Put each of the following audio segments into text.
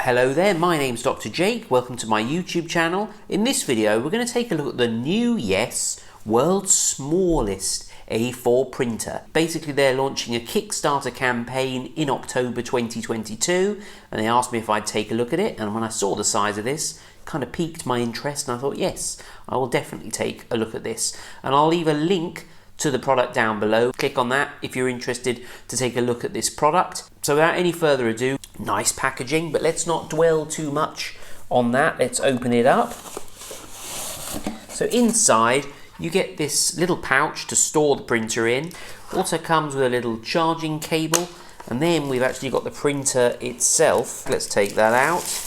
Hello there, my name's Dr. Jake. Welcome to my YouTube channel. In this video, we're going to take a look at the NEWYES world's smallest A4 printer. Basically, they're launching a Kickstarter campaign in October 2022, and they asked me if I'd take a look at it. And when I saw the size of this, it kind of piqued my interest, and I thought, yes, I will definitely take a look at this. And I'll leave a link to the product down below. Click on that if you're interested to take a look at this product. So without any further ado, nice packaging, but let's not dwell too much on that. Let's open it up. So inside you get this little pouch to store the printer in. Also comes with a little charging cable, and then we've actually got the printer itself. Let's take that out.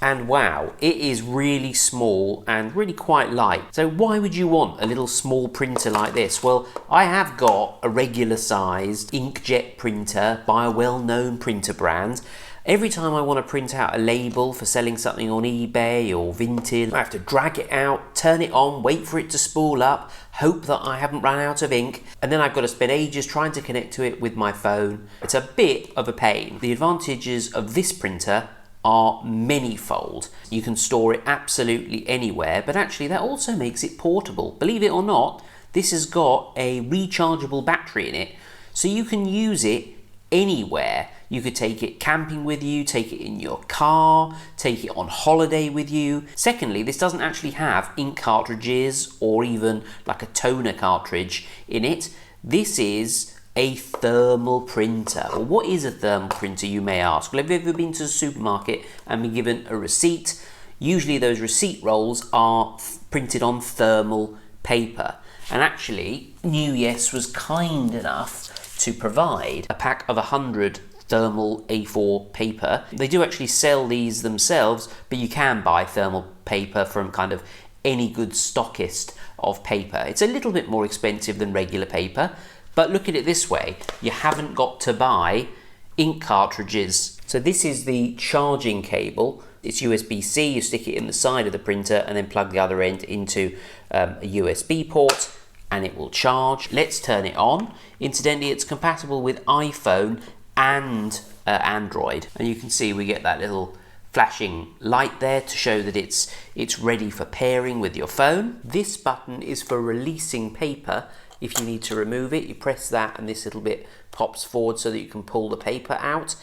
And wow, it is really small and really quite light. So why would you want a little small printer like this? Well, I have got a regular sized inkjet printer by a well-known printer brand. Every time I want to print out a label for selling something on eBay or Vinted, I have to drag it out, turn it on, wait for it to spool up, hope that I haven't run out of ink, and then I've got to spend ages trying to connect to it with my phone. It's a bit of a pain. The advantages of this printer are manyfold. You can store it absolutely anywhere, but actually that also makes it portable. Believe it or not, this has got a rechargeable battery in it, so you can use it anywhere. You could take it camping with you, take it in your car, take it on holiday with you. Secondly, this doesn't actually have ink cartridges or even like a toner cartridge in it. This is a thermal printer. Well, what is a thermal printer, you may ask? Well, have you ever been to the supermarket and been given a receipt? Usually those receipt rolls are printed on thermal paper. And actually, NEWYES was kind enough to provide a pack of 100 thermal A4 paper. They do actually sell these themselves, but you can buy thermal paper from kind of any good stockist of paper. It's a little bit more expensive than regular paper, but look at it this way, you haven't got to buy ink cartridges. So this is the charging cable. It's USB-C, you stick it in the side of the printer and then plug the other end into a USB port and it will charge. Let's turn it on. Incidentally, it's compatible with iPhone and Android. And you can see we get that little flashing light there to show that it's ready for pairing with your phone. This button is for releasing paper. If you need to remove it, you press that and this little bit pops forward so that you can pull the paper out.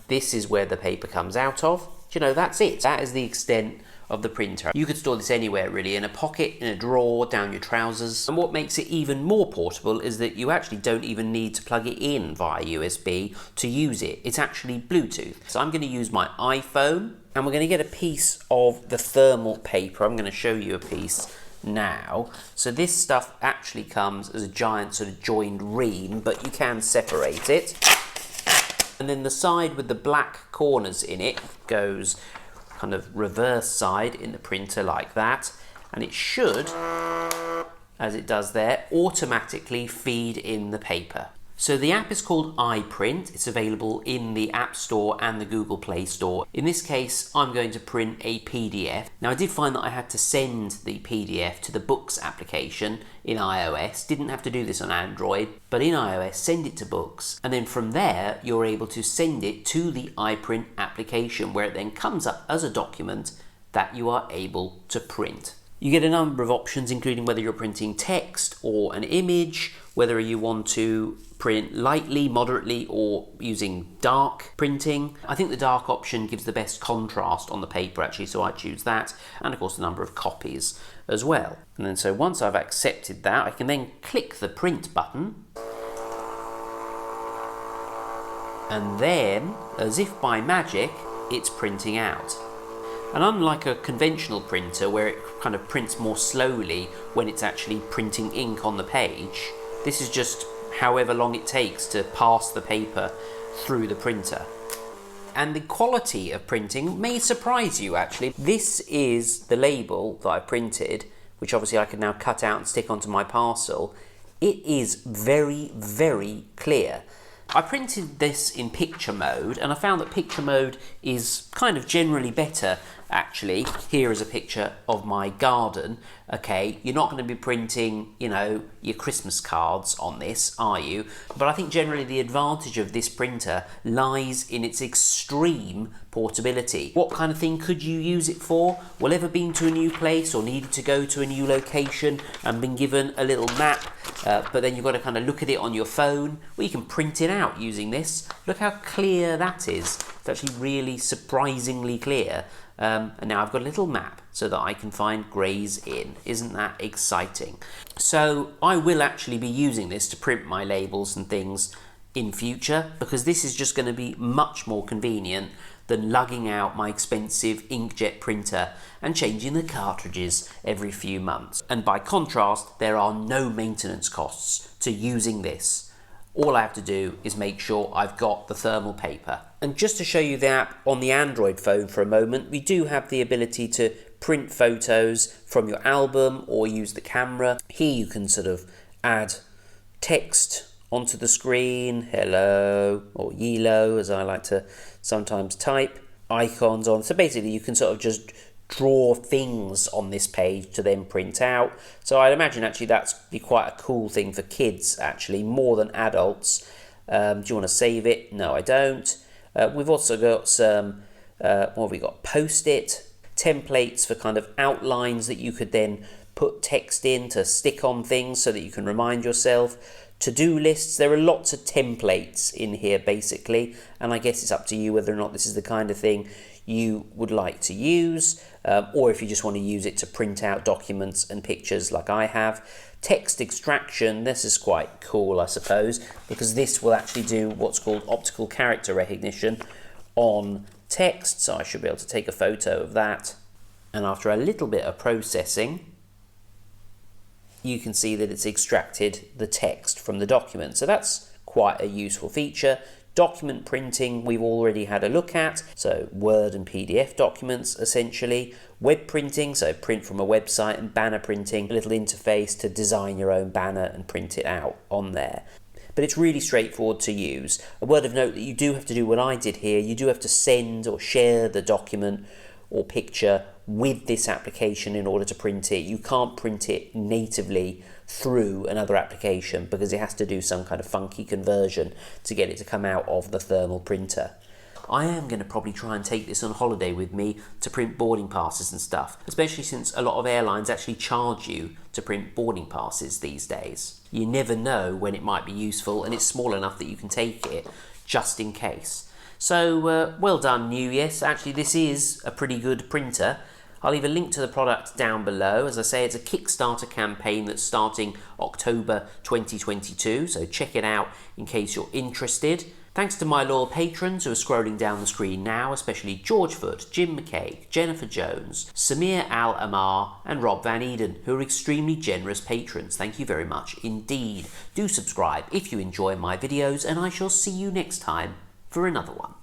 This is where the paper comes out of. You know, that's it. That is the extent of the printer. You could store this anywhere really, in a pocket, in a drawer, down your trousers. And what makes it even more portable is that you actually don't even need to plug it in via USB to use it. It's actually Bluetooth. So I'm going to use my iPhone and we're going to get a piece of the thermal paper. I'm going to show you a piece now. So this stuff actually comes as a giant sort of joined ream, but you can separate it. And then the side with the black corners in it goes kind of reverse side in the printer like that, and it should, as it does there, automatically feed in the paper. So the app is called iPrint. It's available in the App Store and the Google Play Store. In this case, I'm going to print a PDF. Now I did find that I had to send the PDF to the Books application in iOS. Didn't have to do this on Android, but in iOS, send it to Books. And then from there, you're able to send it to the iPrint application where it then comes up as a document that you are able to print. You get a number of options, including whether you're printing text or an image, whether you want to print lightly, moderately, or using dark printing. I think the dark option gives the best contrast on the paper actually, so I choose that, and of course the number of copies as well. And then so once I've accepted that, I can then click the print button, and then, as if by magic, it's printing out. And unlike a conventional printer where it kind of prints more slowly when it's actually printing ink on the page, this is just however long it takes to pass the paper through the printer. And the quality of printing may surprise you actually. This is the label that I printed, which obviously I can now cut out and stick onto my parcel. It is very, very clear. I printed this in picture mode and I found that picture mode is kind of generally better actually. Here is a picture of my garden Okay, you're not going to be printing, you know, your Christmas cards on this, are you? But I think generally the advantage of this printer lies in its extreme portability. What kind of thing could you use it for? Well, ever been to a new place or needed to go to a new location and been given a little map, but then you've got to kind of look at it on your phone? Well, you can print it out using this. Look how clear that is. It's actually really surprisingly clear. And now I've got a little map so that I can find Gray's Inn. Isn't that exciting? So I will actually be using this to print my labels and things in future, because this is just going to be much more convenient than lugging out my expensive inkjet printer and changing the cartridges every few months. And by contrast, there are no maintenance costs to using this. All I have to do is make sure I've got the thermal paper. And just to show you the app on the Android phone for a moment, we do have the ability to print photos from your album or use the camera. Here you can sort of add text onto the screen, hello, or yellow, as I like to sometimes type, icons on. So basically you can sort of just draw things on this page to then print out. So I'd imagine actually that's be quite a cool thing for kids, actually, more than adults. Do you want to save it? No, I don't. We've also got some, what have we got? Post-it, templates for kind of outlines that you could then put text in to stick on things so that you can remind yourself. To-do lists, there are lots of templates in here basically, and I guess it's up to you whether or not this is the kind of thing you would like to use, or if you just want to use it to print out documents and pictures like I have. Text extraction, this is quite cool I suppose, because this will actually do what's called optical character recognition on text, so I should be able to take a photo of that. And after a little bit of processing, you can see that it's extracted the text from the document. So that's quite a useful feature. Document printing we've already had a look at, so Word and PDF documents essentially. Web printing, so print from a website, and banner printing, a little interface to design your own banner and print it out on there. But it's really straightforward to use. A word of note that you do have to do what I did here, you do have to send or share the document or picture with this application in order to print it. You can't print it natively through another application because it has to do some kind of funky conversion to get it to come out of the thermal printer. I am going to probably try and take this on holiday with me to print boarding passes and stuff, especially since a lot of airlines actually charge you to print boarding passes these days. You never know when it might be useful, and it's small enough that you can take it just in case. So well done NEWYES. Actually this is a pretty good printer. I'll leave a link to the product down below. As I say, it's a Kickstarter campaign that's starting October 2022, so check it out in case you're interested. Thanks to my loyal patrons who are scrolling down the screen now, especially George Foot, Jim McCaig, Jennifer Jones, Samir Al-Amar and Rob Van Eden, who are extremely generous patrons. Thank you very much indeed. Do subscribe if you enjoy my videos, and I shall see you next time for another one.